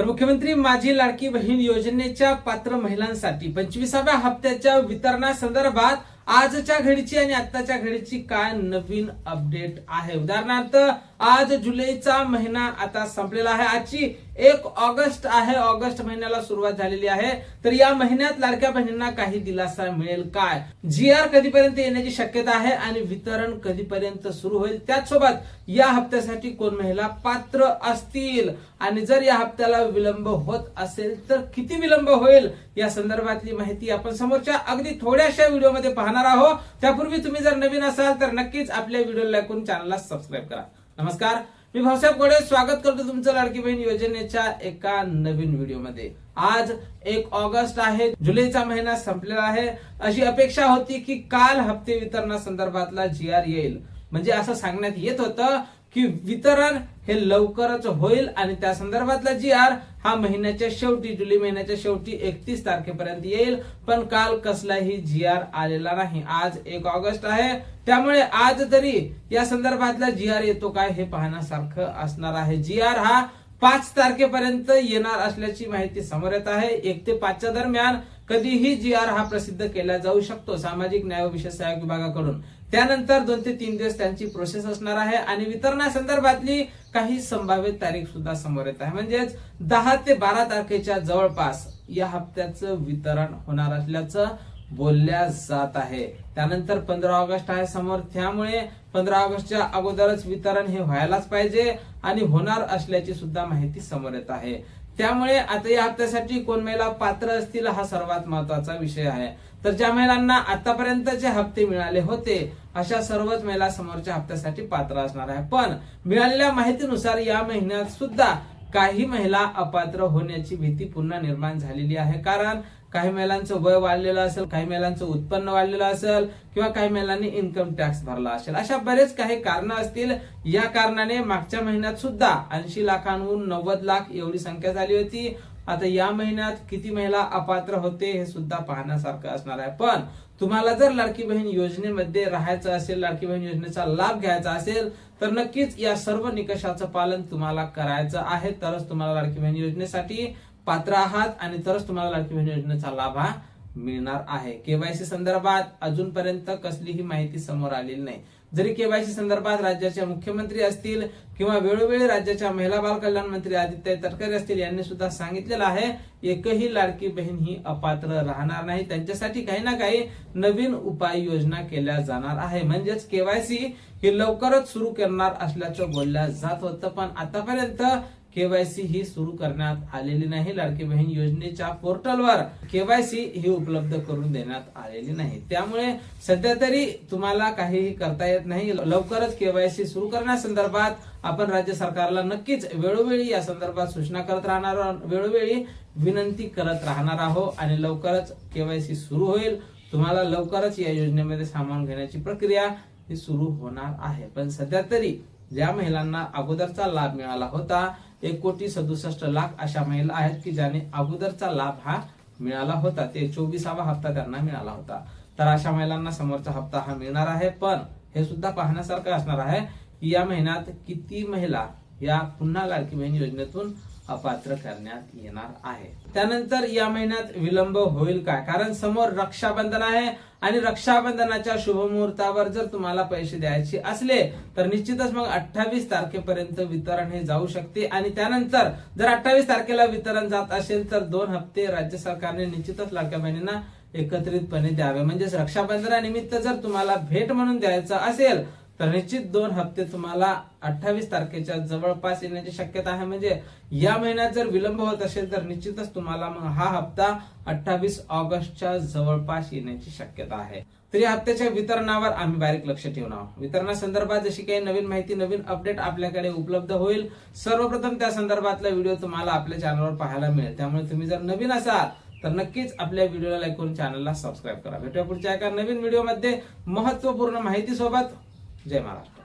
तर मुख्यमंत्री माझी लाडकी बहीण योजनेच्या पात्र महिलांसाठी 25व्या हप्त्याच्या वितरणासंदर्भात आजच्या घडीची आणि आत्ताच्या घडीची काय नवीन अपडेट आहे। उदाहरणार्थ आज जुलैचा महिना आता संपलेला आहे। आजची 1 ऑगस्ट आहे। ऑगस्ट महिन्याला सुरुवात झालेली आहे। तर या महिन्यात लाडक्या बहिणींना काही दिलासा मिळेल काय, GR कधीपर्यंत येण्याची शक्यता आहे आणि वितरण कधीपर्यंत सुरू होईल, त्याचसोबत या हप्त्यासाठी कोण महिला पात्र असतील आणि जर या हप्त्याला विलंब होत असेल तर किती विलंब होईल या संदर्भातली माहिती आपण समोरच्या अगदी थोड्याशा व्हिडिओमध्ये पाहणार आहोत। त्यापूर्वी तुम्ही जर नवीन असाल तर नक्कीच आपल्या व्हिडिओला लाईक करून चॅनलला सबस्क्राईब करा। नमस्कार, मी भाऊसाहेब गोडे स्वागत करतो तुमचं लाडकी बहीण योजनेच्या एका नवीन व्हिडिओमध्ये। आज 1 ऑगस्ट आहे, जुलैचा महिना संपलेला आहे। अशी अपेक्षा होती की काल हप्ते वितरणासंदर्भातला GR येईल, म्हणजे असं सांगण्यात येत होतं की वितरण हे लवकरच होईल आणि त्या संदर्भातला GR हा महिन्याच्या शेवटी, जुलै महिन्याच्या शेवटी 31 तारखेपर्यंत येईल। पण काल कसलाही GR आलेला नाही। आज 1 ऑगस्ट आहे, त्यामुळे आज तरी या संदर्भातला GR येतो काय हे पाहण्यासारखं असणार आहे। GR हा 5 तारखेपर्यंत येणार असल्याची माहिती समोर येत आहे। 1 ते 5 च्या दरम्यान कधीही GR हा प्रसिद्ध केला जाऊ शकतो सामाजिक न्याय व विशेष सहाय्यक विभागाकडून। त्यानंतर 2 ते 3 दिवस त्यांची प्रोसेस असणार आहे आणि वितरणासंदर्भातली काही संभाव्य तारीख सुद्धा समोर येत आहे। म्हणजेच 10 ते 12 तारखेच्या जवळपास या हप्त्याचं वितरण होणार असल्याचं बोलल्या जात आहे। त्यानंतर 15 ऑगस्ट आहे समोर, त्यामुळे 15 ऑगस्टच्या अगोदरच वितरण हे व्हायलाच पाहिजे आणि होणार असल्याची सुद्धा माहिती समोर येत आहे। त्यामुळे आता या हप्त्यासाठी कोण महिला पात्र असतील हा सर्वात महत्वाचा विषय आहे। तर ज्या महिलांना आतापर्यंतचे हप्ते मिळाले होते अशा सर्वच महिला समोरच्या हप्त्यासाठी पात्र असणार आहे। पण मिळालेल्या माहितीनुसार या महिन्यात सुद्धा काही महिला अपात्र होण्याची भीती पुन्हा निर्माण झालेली आहे। कारण काही महिलांचं वय वाढलेलं असेल, काही महिलांचं उत्पन्न वाढलेलं असेल किंवा काही महिलांनी इन्कम टॅक्स भरला असेल, अशा बरेच काही कारण असतील। या कारणाने मागच्या महिन्यात सुद्धा 80 लाखांहून 90 लाख एवढी संख्या झाली होती। आता या महिन्यात किती महिला अपात्र होते हे सुद्धा पाहण्यासारखं असणार आहे। पण तुम्हाला जर लाडकी बहीण योजनेमध्ये राहायचं असेल, लाडकी बहीण योजनेचा लाभ घ्यायचा असेल तर नक्कीच या सर्व निकषाचं पालन तुम्हाला करायचं आहे, तरच तुम्हाला लाडकी बहीण योजनेसाठी पात्र आहात आणि तरच तुम्हाला लाडकी बहीण योजनेचा लाभ हा मिळणार आहे। KYC संदर्भात अजूनपर्यंत कसलीही माहिती समोर आलेली नाही। जरी KYC संदर्भात राज्याचे मुख्यमंत्री असतील किंवा वेळोवेळी राज्याच्या महिला बाल कल्याण मंत्री आदित्य तटकरे असतील, यांनी सुद्धा सांगितलेलं आहे एकही लाडकी बहीण ही अपात्र राहणार नाही। त्यांच्यासाठी काही ना काही नवीन उपाययोजना केल्या जाणार आहे। म्हणजेच KYC हे लवकरच सुरू करणार असल्याचं बोलल्या जात होतं, पण आतापर्यंत KYC ही सुरू करण्यात आलेली नाही। लाडकी बहीण योजनेच्या पोर्टलवर KYC ही उपलब्ध करून देण्यात आलेली नाही। त्यामुळे सध्या तरी तुम्हाला काहीही करता येत नाही। लवकरच KYC सुरू करण्यासंदर्भात आपण राज्य सरकारला नक्कीच वेळोवेळी या संदर्भात सूचना करत राहणार, वेळोवेळी विनंती करत राहणार आहोत आणि लवकरच KYC सुरू होईल। तुम्हाला लवकरच या योजनेमध्ये सामावून घेण्याची प्रक्रिया ही सुरू होणार आहे। पण सध्या तरी ज्या महिलांना अगोदरचा लाभ मिळाला होता, 1,67,00,000 अशा महिला आहेत की ज्याने अगोदरचा लाभ हा मिळाला होता, ते 24वा हप्ता त्यांना मिळाला होता। तर अशा महिलांना समोरचा हप्ता हा मिळणार आहे। पण हे सुद्धा पाहण्यासारखं असणार आहे की या महिन्यात किती महिला या पुन्हा लाडकी बहीण योजनेतून अपात्र करण्यात येणार आहे। त्यानंतर या महिन्यात विलंब होईल काय, कारण समोर रक्षाबंधन आहे आणि रक्षाबंधनाच्या शुभमुहूर्तावर जर तुम्हाला पैसे द्यायचे असले तर निश्चितच मग 28 तारखेपर्यंत वितरण हे जाऊ शकते आणि त्यानंतर जर 28 तारखेला वितरण जात असेल तर 2 हप्ते राज्य सरकारने निश्चितच लाडक्या बहिणींना एकत्रितपणे द्यावे। म्हणजेच रक्षाबंधनानिमित्त जर तुम्हाला भेट म्हणून द्यायचं असेल तर निश्चित 2 हप्ते तुम्हाला 28 तारखेच्या जवळपास येण्याची शक्यता आहे। म्हणजे या महिन्यात जर विलंब होत असेल तर निश्चितच तुम्हाला मग हा हप्ता 28 ऑगस्टच्या जवळपास येण्याची शक्यता आहे। तर या हप्त्याच्या वितरणावर आम्ही बारीक लक्ष ठेवून आहोत। वितरणासंदर्भात जशी काही नवीन माहिती, नवीन अपडेट आपल्याकडे उपलब्ध होईल, सर्वप्रथम त्या संदर्भातला व्हिडिओ तुम्हाला आपल्या चॅनलवर पाहायला मिळेल। त्यामुळे तुम्ही जर नवीन असाल तर नक्कीच आपल्या व्हिडिओला लाईक करून चॅनलला सबस्क्राईब करा। भेटूया पुढच्या एका नवीन व्हिडिओमध्ये महत्त्वपूर्ण माहिती सोबत। जय महाराष्ट्र।